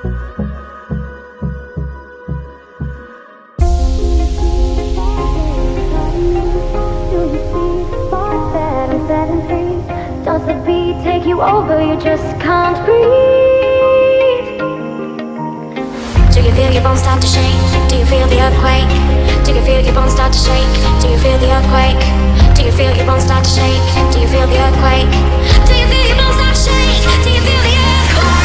Does the beat take you over? You just can't breathe. Do you feel your bones start to shake? Do you feel the earthquake? Do you feel your bones start to shake? Do you feel the earthquake? Do you feel your bones start to shake? Do you feel the earthquake? Do you feel your bones start to shake? Do you feel the earthquake?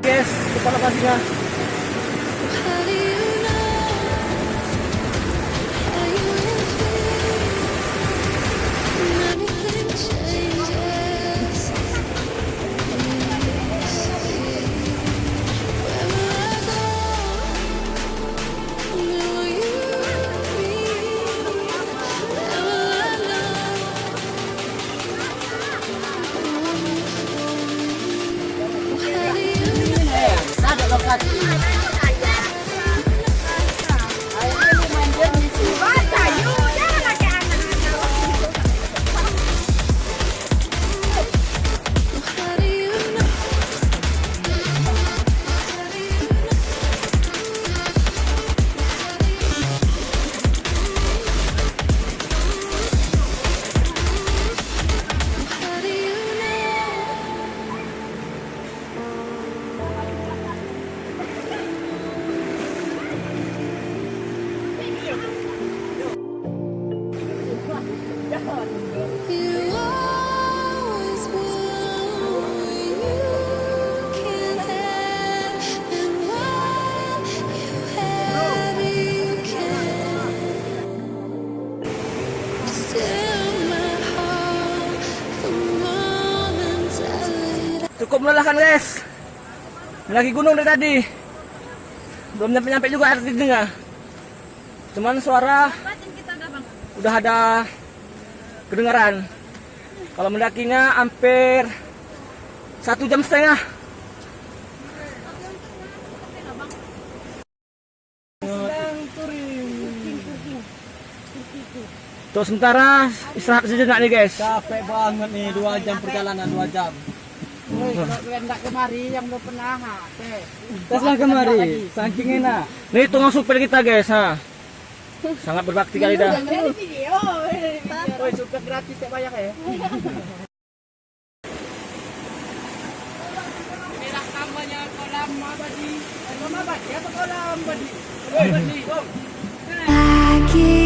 Guys, ito lokasinya. Cukup melelahkan guys, lagi gunung dari tadi, belum nyampe juga air didengar. Cuman suara udah ada kedengaran. Kalau mendakinya hampir 1,5 jam. Untuk sementara istirahat sejenak nih guys. Capek banget nih, 2 jam perjalanan, 2 jam. Woi, kalau kalian nggak kemari yang belum pernah, teslah kemari, saking enak. Nih tukang supir kita guys, ha. Sangat berbakti kali dah. Woi, supir gratis tak bayar ya. Inilah namanya kolam abadi. Kolam abadi apa kolam abadi? Woi, abadi, Om. I